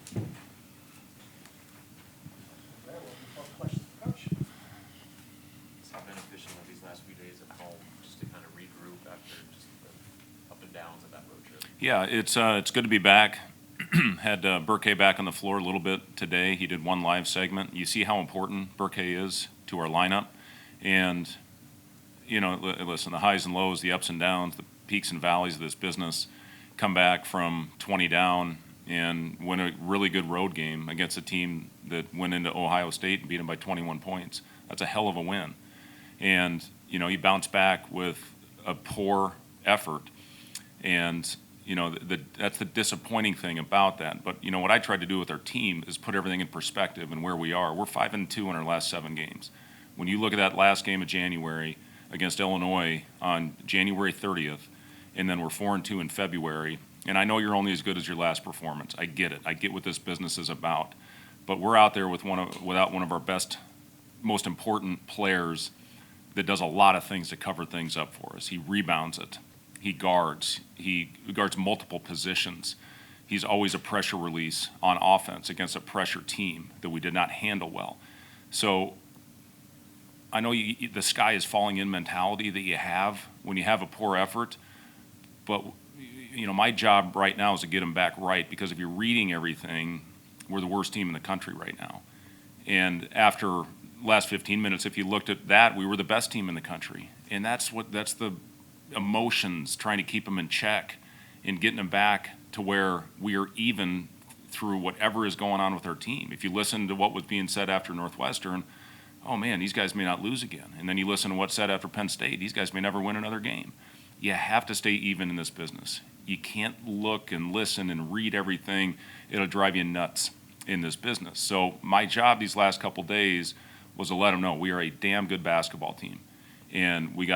How beneficial are these last few days at home just to kind of regroup after just the up and downs of that road trip? Yeah, it's good to be back. Had Burke back on the floor a little bit today. He did one live segment. You see how important Burke is to our lineup. And, listen, the highs and lows, the ups and downs, the peaks and valleys of this business, come back from 20 down and win a really good road game against a team that went into Ohio State and beat them by 21 points. That's a hell of a win. And, you bounce back with a poor effort. And, that's the disappointing thing about that. But, what I tried to do with our team is put everything in perspective and where we are. We're 5-2 in our last 7 games. When you look at that last game of January against Illinois on January 30th, and then we're 4-2 in February, and I know you're only as good as your last performance. I get it. I get what this business is about. But we're out there without one of our best, most important players that does a lot of things to cover things up for us. He rebounds it. He guards multiple positions. He's always a pressure release on offense against a pressure team that we did not handle well. So I know the sky is falling in mentality that you have when you have a poor effort, but my job right now is to get them back right, because if you're reading everything, we're the worst team in the country right now. And after last 15 minutes, if you looked at that, we were the best team in the country. And that's the emotions, trying to keep them in check and getting them back to where we are even through whatever is going on with our team. If you listen to what was being said after Northwestern, oh man, these guys may not lose again. And then you listen to what's said after Penn State, these guys may never win another game. You have to stay even in this business. You can't look and listen and read everything. It'll drive you nuts in this business. So my job these last couple days was to let them know we are a damn good basketball team. And we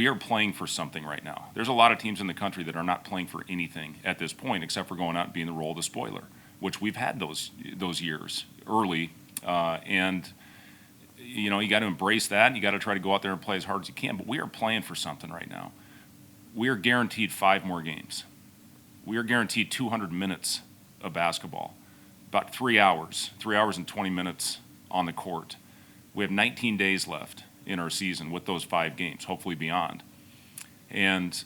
are playing for something right now. There's a lot of teams in the country that are not playing for anything at this point, except for going out and being the role of the spoiler, which we've had those years early. And you got to embrace that, and you got to try to go out there and play as hard as you can. But we are playing for something right now. We are guaranteed 5 more games. We are guaranteed 200 minutes of basketball, about 3 hours and 20 minutes on the court. We have 19 days left in our season with those 5 games, hopefully beyond. And,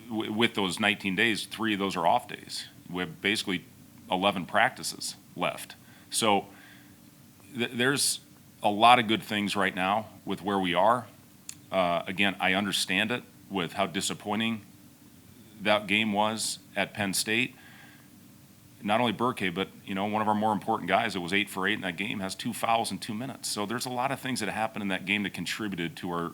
with those 19 days, 3 of those are off days. We have basically 11 practices left. So there's a lot of good things right now with where we are. Again, I understand it with how disappointing that game was at Penn State. Not only Burke, but one of our more important guys that was 8 for 8 in that game has 2 fouls in 2 minutes. So there's a lot of things that happened in that game that contributed to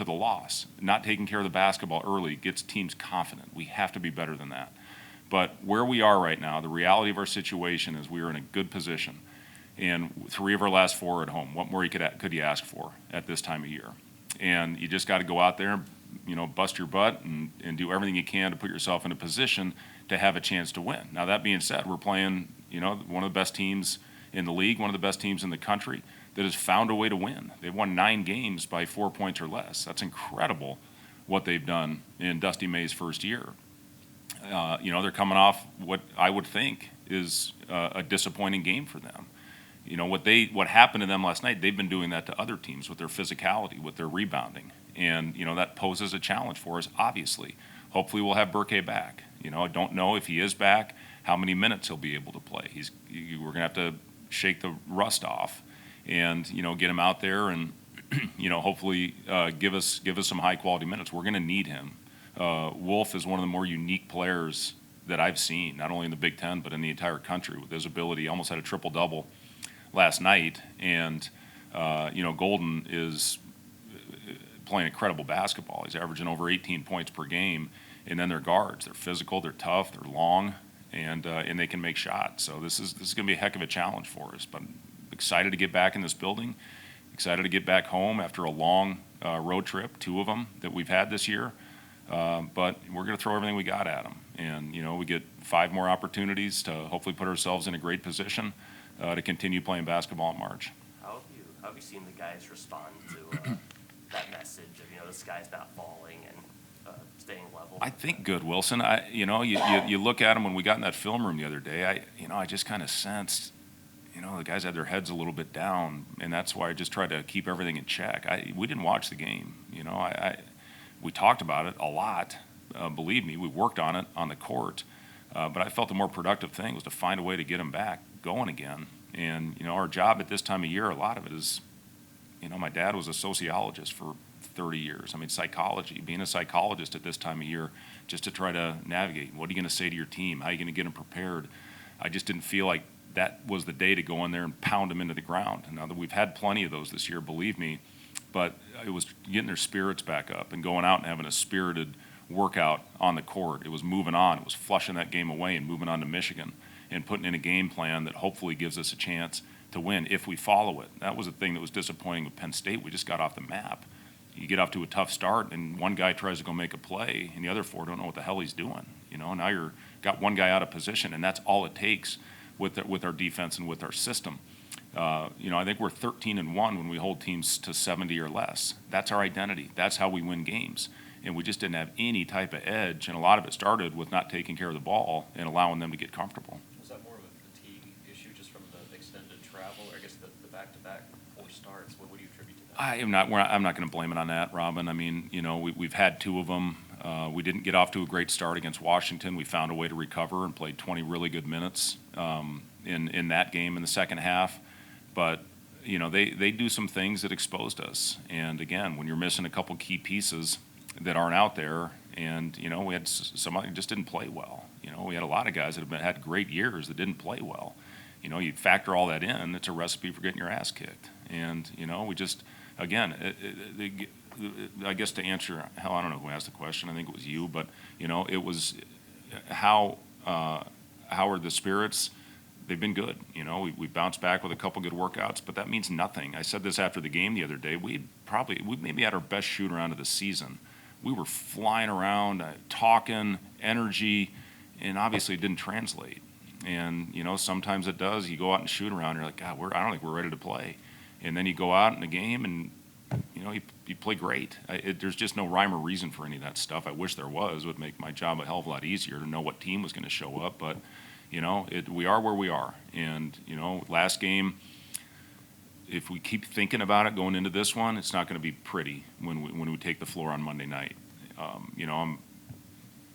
the loss. Not taking care of the basketball early gets teams confident. We have to be better than that. But where we are right now, the reality of our situation is we are in a good position. And 3 of our last 4 are at home. What more could you ask for at this time of year? And you just got to go out there, bust your butt and do everything you can to put yourself in a position to have a chance to win. Now, that being said, we're playing, one of the best teams in the league, one of the best teams in the country that has found a way to win. They've won 9 games by 4 points or less. That's incredible what they've done in Dusty May's first year. They're coming off what I would think is a disappointing game for them. What happened to them last night, they've been doing that to other teams with their physicality, with their rebounding. And, that poses a challenge for us, obviously. Hopefully we'll have Burke back. I don't know if he is back, how many minutes he'll be able to play. We're going to have to shake the rust off and, get him out there and, hopefully give us some high-quality minutes. We're going to need him. Wolf is one of the more unique players that I've seen, not only in the Big Ten, but in the entire country with his ability. He almost had a triple-double last night, and Golden is playing incredible basketball. He's averaging over 18 points per game, and then their guards. They're physical, they're tough, they're long, and they can make shots. So this is going to be a heck of a challenge for us. But I'm excited to get back in this building, excited to get back home after a long road trip, 2 of them that we've had this year. But we're going to throw everything we got at them, and we get 5 more opportunities to hopefully put ourselves in a great position to continue playing basketball in March. How have you seen the guys respond to that message of the sky's not falling, and staying level? I think good, Wilson. You look at him when we got in that film room the other day. I just kind of sensed, the guys had their heads a little bit down, and that's why I just tried to keep everything in check. We didn't watch the game. We talked about it a lot. Believe me, we worked on it on the court. But I felt the more productive thing was to find a way to get them back going again. And, our job at this time of year, a lot of it is, my dad was a sociologist for 30 years. I mean, psychology, being a psychologist at this time of year, just to try to navigate. What are you going to say to your team? How are you going to get them prepared? I just didn't feel like that was the day to go in there and pound them into the ground. Now that we've had plenty of those this year, believe me, but it was getting their spirits back up and going out and having a spirited workout on the court. It was moving on. It was flushing that game away and moving on to Michigan and putting in a game plan that hopefully gives us a chance to win if we follow it. That was the thing that was disappointing with Penn State. We just got off the map. You get off to a tough start, and one guy tries to go make a play, and the other four don't know what the hell he's doing. Now you're got one guy out of position, and that's all it takes with our defense and with our system. I think we're 13-1 when we hold teams to 70 or less. That's our identity. That's how we win games. And we just didn't have any type of edge, and a lot of it started with not taking care of the ball and allowing them to get comfortable. Was that more of a fatigue issue just from the extended travel, or I guess the back-to-back 4 starts? What do you attribute to that? I'm not going to blame it on that, Robin. I mean, we've had 2 of them. We didn't get off to a great start against Washington. We found a way to recover and played 20 really good minutes in that game in the second half. But, they do some things that exposed us. And, again, when you're missing a couple key pieces that aren't out there, and, we had some that just didn't play well. We had a lot of guys that had great years that didn't play well. You factor all that in, it's a recipe for getting your ass kicked. And, we just, again, I guess to answer, I don't know who asked the question, I think it was you, but, it was how are the spirits? They've been good. We bounced back with a couple good workouts, but that means nothing. I said this after the game the other day. We maybe had our best shoot around of the season. We were flying around, talking, energy, and obviously it didn't translate. And, sometimes it does. You go out and shoot around, you're like, God, I don't think we're ready to play. And then you go out in the game and, you play great. There's just no rhyme or reason for any of that stuff. I wish there was. It would make my job a hell of a lot easier to know what team was going to show up. But, we are where we are. And, last game, if we keep thinking about it going into this one, it's not going to be pretty when we take the floor on Monday night. I'm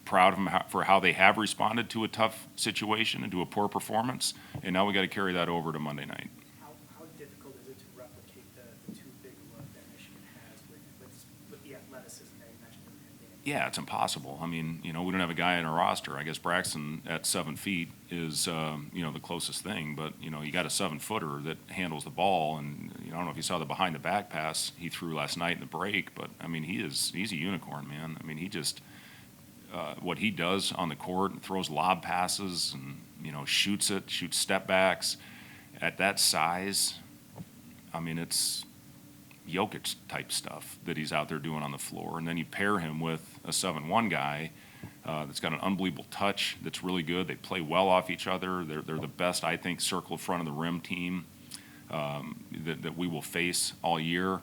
proud of them for how they have responded to a tough situation and to a poor performance, and now we got to carry that over to Monday night. How difficult is it to replicate the 2 big look that Michigan has with the athleticism that you mentioned in the NBA? Yeah, it's impossible. I mean, we don't have a guy in our roster. I guess Braxton at 7 feet is, the closest thing. But, you got a 7-footer that handles the ball. And, I don't know if you saw the behind-the-back pass he threw last night in the break. But, I mean, he's a unicorn, man. I mean, he just what he does on the court and throws lob passes and, shoots step backs at that size. I mean, it's Jokic type stuff that he's out there doing on the floor. And then you pair him with a 7-1 guy that's got an unbelievable touch that's really good. They play well off each other. They're the best, I think, circle front of the rim team that we will face all year.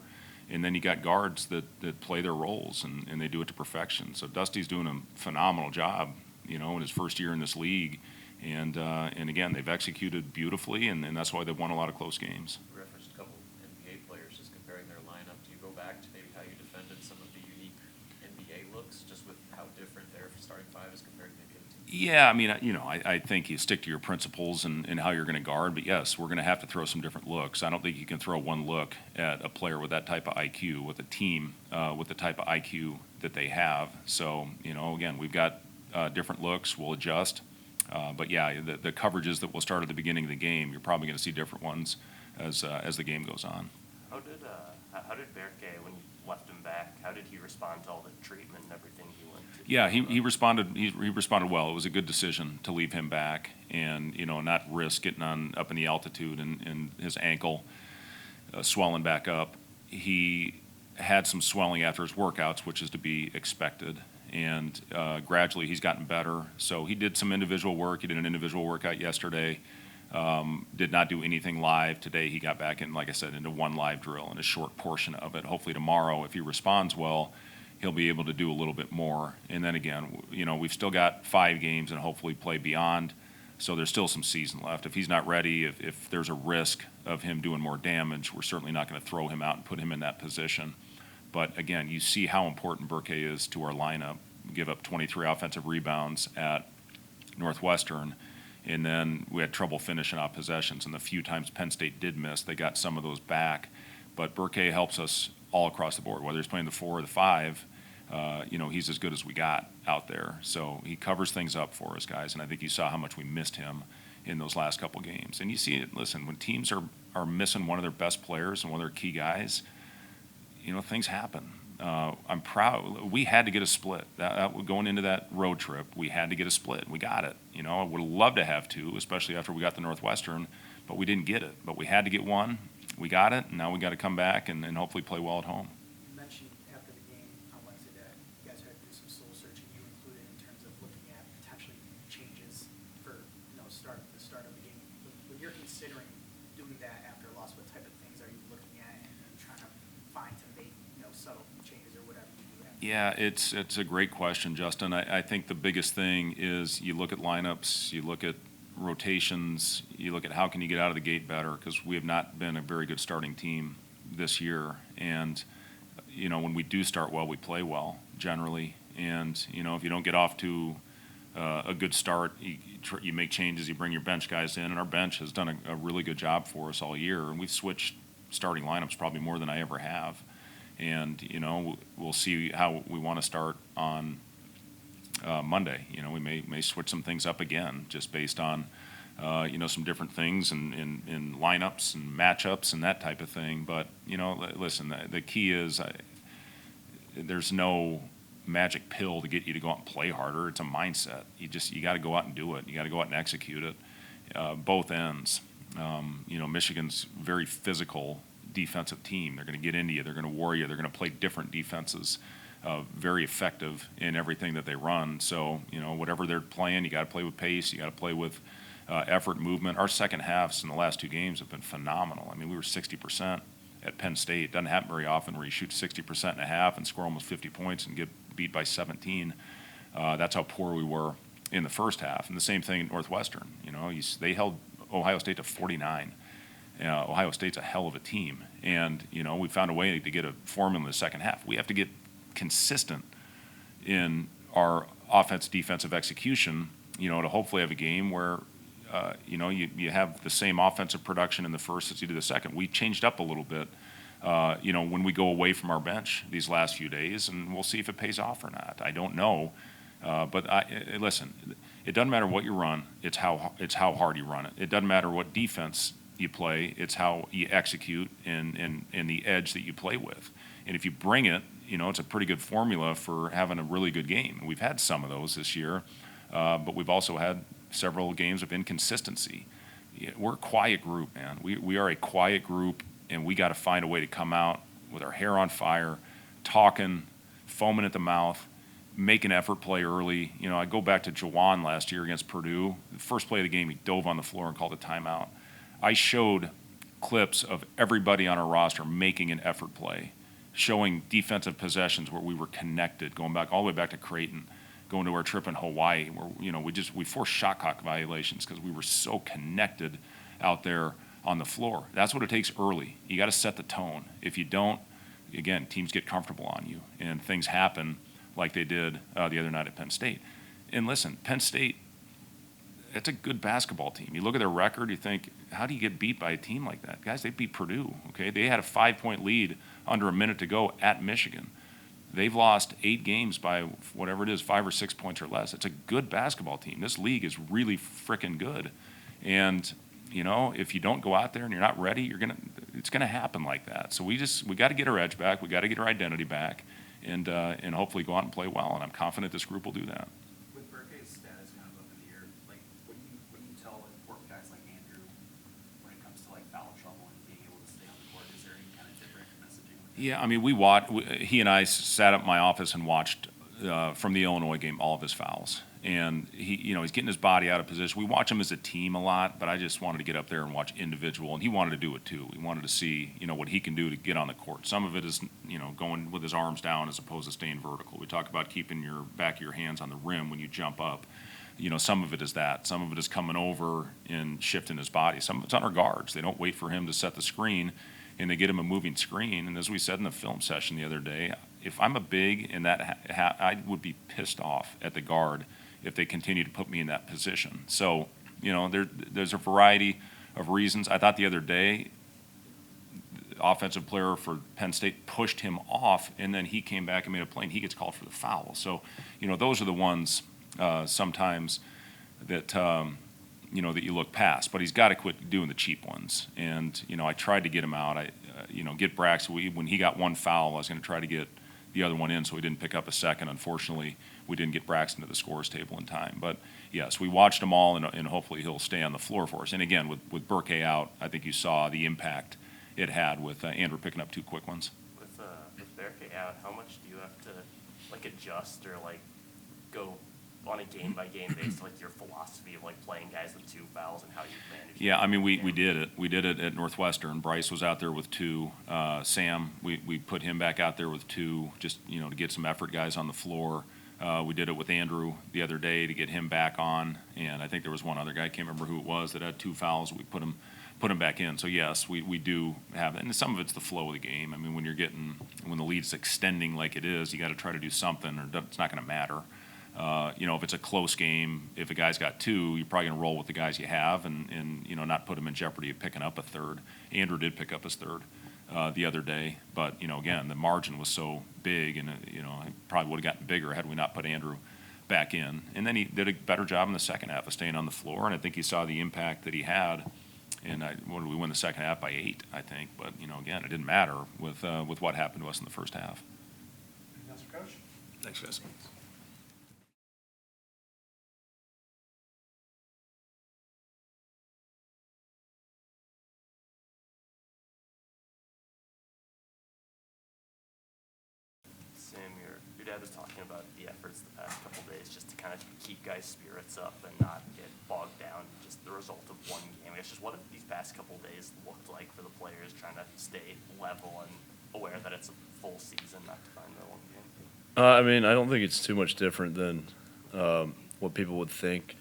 And then you got guards that play their roles, and they do it to perfection. So Dusty's doing a phenomenal job, in his first year in this league. And again, they've executed beautifully, and that's why they've won a lot of close games. You referenced a couple NBA players, just comparing their lineup. Do you go back to maybe how you defended some of the unique NBA looks, just with how different their starting 5 is compared to maybe other teams? Yeah, I mean, I think you stick to your principles and how you're going to guard. But, yes, we're going to have to throw some different looks. I don't think you can throw one look at a player with that type of IQ, with a team with the type of IQ that they have. So, again, we've got different looks. We'll adjust. But, yeah, the coverages that we'll start at the beginning of the game, you're probably going to see different ones as the game goes on. How did Berke, when you left him back, how did he respond to all the treatment and everything he went to? Yeah, he responded. He responded well. It was a good decision to leave him back and not risk getting up in the altitude and his ankle swelling back up. He had some swelling after his workouts, which is to be expected. And gradually he's gotten better. So he did some individual work. He did an individual workout yesterday. Did not do anything live. Today he got back in, like I said, into one live drill and a short portion of it. Hopefully tomorrow, if he responds well, he'll be able to do a little bit more. And then again, we've still got 5 games and hopefully play beyond. So there's still some season left. If he's not ready, if there's a risk of him doing more damage, we're certainly not going to throw him out and put him in that position. But again, you see how important Burke is to our lineup. We give up 23 offensive rebounds at Northwestern, and then we had trouble finishing off possessions. And the few times Penn State did miss, they got some of those back. But Burke helps us all across the board, whether he's playing the 4 or the 5. He's as good as we got out there. So he covers things up for us, guys. And I think you saw how much we missed him in those last couple games. And you see it, listen, when teams are missing one of their best players and one of their key guys, things happen. I'm proud. We had to get a split. Going into that road trip, we had to get a split. We got it. I would have loved to have 2, especially after we got the Northwestern, but we didn't get it. But we had to get 1. We got it, and now we got to come back and hopefully play well at home. You mentioned after the game on Wednesday that you guys had to do some soul searching, you included, in terms of looking at potentially changes for the start of the game. When you're considering doing that after a loss, what type of things are you looking at and trying to find to make subtle changes or whatever you do? Yeah, it's a great question, Justin. I think the biggest thing is you look at lineups, you look at rotations, you look at how can you get out of the gate better, because we have not been a very good starting team this year. And, when we do start well, we play well generally. And, if you don't get off to a good start, you make changes, you bring your bench guys in, and our bench has done a really good job for us all year. And we've switched starting lineups probably more than I ever have. And, we'll see how we want to start on Monday. We may switch some things up again just based on, some different things in lineups and matchups and that type of thing. But, listen, the key is there's no magic pill to get you to go out and play harder. It's a mindset. You got to go out and do it. You got to go out and execute it, both ends. Michigan's very physical defensive team. They're going to get into you. They're going to worry you. They're going to play different defenses. Very effective in everything that they run. So, whatever they're playing, you got to play with pace. You got to play with effort, movement. Our second halves in the last 2 games have been phenomenal. I mean, we were 60% at Penn State. It doesn't happen very often where you shoot 60% in a half and score almost 50 points and get beat by 17. That's how poor we were in the first half. And the same thing at Northwestern. They held Ohio State to 49. Ohio State's a hell of a team. And, we found a way to get a formula in the second half. We have to get consistent in our offense-defensive execution, to hopefully have a game where, you have the same offensive production in the first as you do the second. We changed up a little bit, when we go away from our bench these last few days, and we'll see if it pays off or not. I don't know, but listen, it doesn't matter what you run. It's how hard you run it. It doesn't matter what defense you play. It's how you execute and the edge that you play with. And if you bring it, it's a pretty good formula for having a really good game. We've had some of those this year, but we've also had several games of inconsistency. We're a quiet group, man. We are a quiet group, and we got to find a way to come out with our hair on fire, talking, foaming at the mouth, make an effort play early. I go back to Jawan last year against Purdue. The first play of the game, he dove on the floor and called a timeout. I showed clips of everybody on our roster making an effort play, showing defensive possessions where we were connected, going back all the way back to Creighton, going to our trip in Hawaii, where we forced shot clock violations because we were so connected out there on the floor. That's what it takes early. You got to set the tone. If you don't, again, teams get comfortable on you, and things happen like they did the other night at Penn State. And listen, Penn State, it's a good basketball team. You look at their record, you think, how do you get beat by a team like that? Guys, they beat Purdue, okay? They had a 5-point lead under a minute to go at Michigan. They've lost 8 games by whatever it is, 5 or 6 points or less. It's a good basketball team. This league is really freaking good. And, if you don't go out there and you're not ready, it's gonna happen like that. So we got to get our edge back. We got to get our identity back, and hopefully go out and play well. And I'm confident this group will do that. With Burke's status kind of up in the air, what do you tell important guys like Andrew when it comes to foul trouble and being able to stay on the court? Is there any kind of different messaging? Yeah, I mean, he and I sat up in my office and watched from the Illinois game all of his fouls. And he's getting his body out of position. We watch him as a team a lot, but I just wanted to get up there and watch individual, and he wanted to do it too. He wanted to see, what he can do to get on the court. Some of it is, going with his arms down as opposed to staying vertical. We talk about keeping your back of your hands on the rim when you jump up. Some of it is that. Some of it is coming over and shifting his body. Some of it's on our guards. They don't wait for him to set the screen, and they get him a moving screen. And as we said in the film session the other day, if I'm a big and I would be pissed off at the guard if they continue to put me in that position. So, there's a variety of reasons. I thought the other day, the offensive player for Penn State pushed him off, and then he came back and made a play, and he gets called for the foul. So, those are the ones sometimes that, that you look past. But he's got to quit doing the cheap ones. And, I tried to get him out. Get Brax. When he got one foul, I was going to try to get the other one in so he didn't pick up a second. Unfortunately, we didn't get Braxton to the scores table in time. But, yes, we watched them all, and hopefully he'll stay on the floor for us. And, again, with Burke out, I think you saw the impact it had with Andrew picking up two quick ones. With Berke out, how much do you have to, adjust or, go on a game-by-game basis, your philosophy of, playing guys with two fouls and how you manage? Yeah, I mean, we did it. We did it at Northwestern. Bryce was out there with two. Sam, we put him back out there with two just, to get some effort guys on the floor. We did it with Andrew the other day to get him back on. And I think there was one other guy, I can't remember who it was, that had two fouls. We put him back in. So, yes, we do have it. And some of it's the flow of the game. I mean, when the lead's extending like it is, you got to try to do something or it's not going to matter. If it's a close game, if a guy's got two, you're probably going to roll with the guys you have and not put him in jeopardy of picking up a third. Andrew did pick up his third the other day. But, again, the margin was so big and, it probably would have gotten bigger had we not put Andrew back in. And then he did a better job in the second half of staying on the floor, and I think he saw the impact that he had. And what did we win the second half by 8, I think. But, again, it didn't matter with what happened to us in the first half. That's your coach. Thanks, guys. Sam, your dad was talking about the efforts the past couple days just to kind of keep guys' spirits up and not get bogged down in just the result of one game. I guess just what have these past couple days looked like for the players trying to stay level and aware that it's a full season, not to find their one game? I don't think it's too much different than what people would think.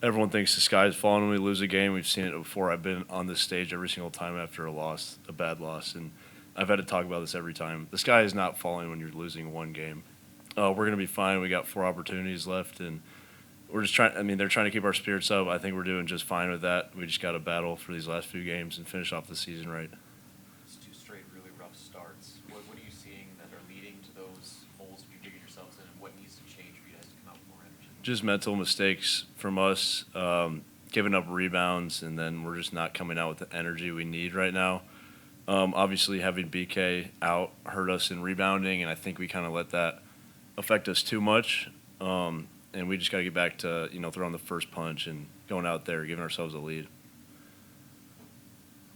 Everyone thinks the sky is falling when we lose a game. We've seen it before. I've been on this stage every single time after a bad loss, and I've had to talk about this every time. The sky is not falling when you're losing one game. We're going to be fine. We got 4 opportunities left, and we're just trying. They're trying to keep our spirits up. I think we're doing just fine with that. We just got to battle for these last few games and finish off the season right. It's 2 straight really rough starts. What are you seeing that are leading to those holes you digging yourselves in, and what needs to change for you guys to come out with more energy? Just mental mistakes from us, giving up rebounds, and then we're just not coming out with the energy we need right now. Obviously, having BK out hurt us in rebounding, and I think we kind of let that affect us too much. And we just got to get back to, throwing the first punch and going out there, giving ourselves a lead.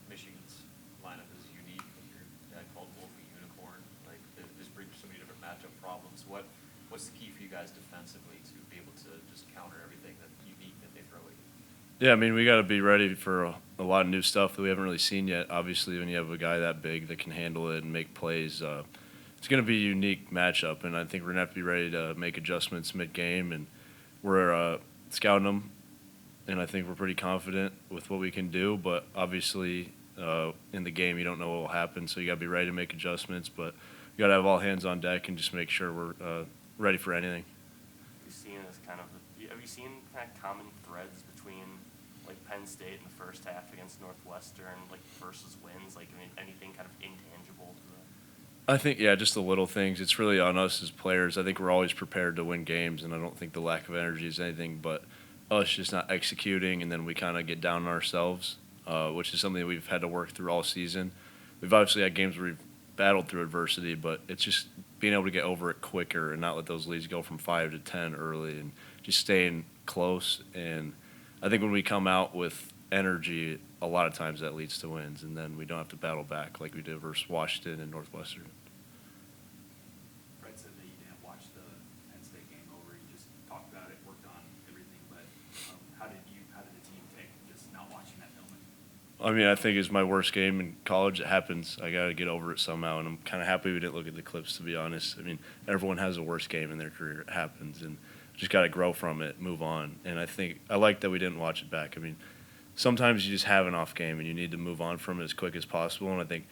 Michigan's lineup is unique. Your dad called Wolf a unicorn. This brings so many different matchup problems. What's the key for you guys defensively to be able to just counter everything that unique that they throw at you? Yeah, we got to be ready for a lot of new stuff that we haven't really seen yet. Obviously, when you have a guy that big that can handle it and make plays, it's going to be a unique matchup, and I think we're going to have to be ready to make adjustments mid-game, and we're scouting them, and I think we're pretty confident with what we can do, but obviously in the game you don't know what will happen, so you got to be ready to make adjustments, but you got to have all hands on deck and just make sure we're ready for anything. Have you seen kind of common threads between Penn State in the first half against Northwestern, versus wins, anything kind of intangible to that? I think, just the little things. It's really on us as players. I think we're always prepared to win games, and I don't think the lack of energy is anything but us just not executing, and then we kind of get down on ourselves, which is something that we've had to work through all season. We've obviously had games where we've battled through adversity, but it's just being able to get over it quicker and not let those leads go from 5 to 10 early and just staying close. And I think when we come out with energy, a lot of times that leads to wins, and then we don't have to battle back like we did versus Washington and Northwestern. Fred said that you didn't watch the Penn State game over. You just talked about it, worked on I mean, I think it's my worst game in college. It happens. I got to get over it somehow, and I'm kind of happy we didn't look at the clips, to be honest. I mean, everyone has a worst game in their career. It happens, and just got to grow from it, move on. And I think I like that we didn't watch it back. I mean, sometimes you just have an off game, and you need to move on from it as quick as possible. And I think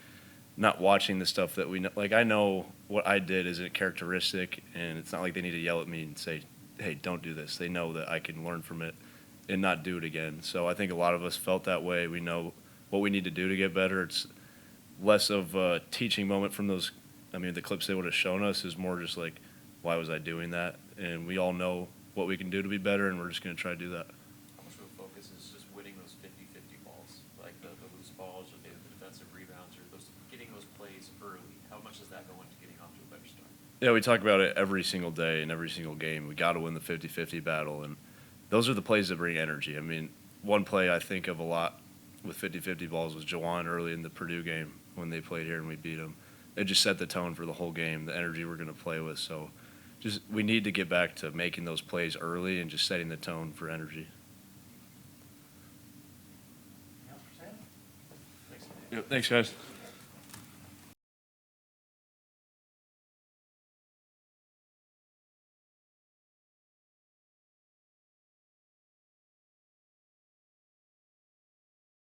not watching the stuff that we know, like I know what I did isn't characteristic, and it's not like they need to yell at me and say, hey, don't do this. They know that I can learn from it and not do it again. So I think a lot of us felt that way. We know what we need to do to get better. It's less of a teaching moment from those. I mean, the clips they would have shown us is more just like, why was I doing that? And we all know what we can do to be better, and we're just going to try to do that. How much of a focus is just winning those 50-50 balls, like the loose balls or the defensive rebounds or getting those plays early? How much does that go into getting off to a better start? Yeah, we talk about it every single day and every single game. We got to win the 50-50 battle, and those are the plays that bring energy. I mean, one play I think of a lot with 50-50 balls was Jawan early in the Purdue game when they played here and we beat them. It just set the tone for the whole game, the energy we're going to play with. So just we need to get back to making those plays early and just setting the tone for energy. Anything else for Sam? Thanks. Yep, thanks, guys.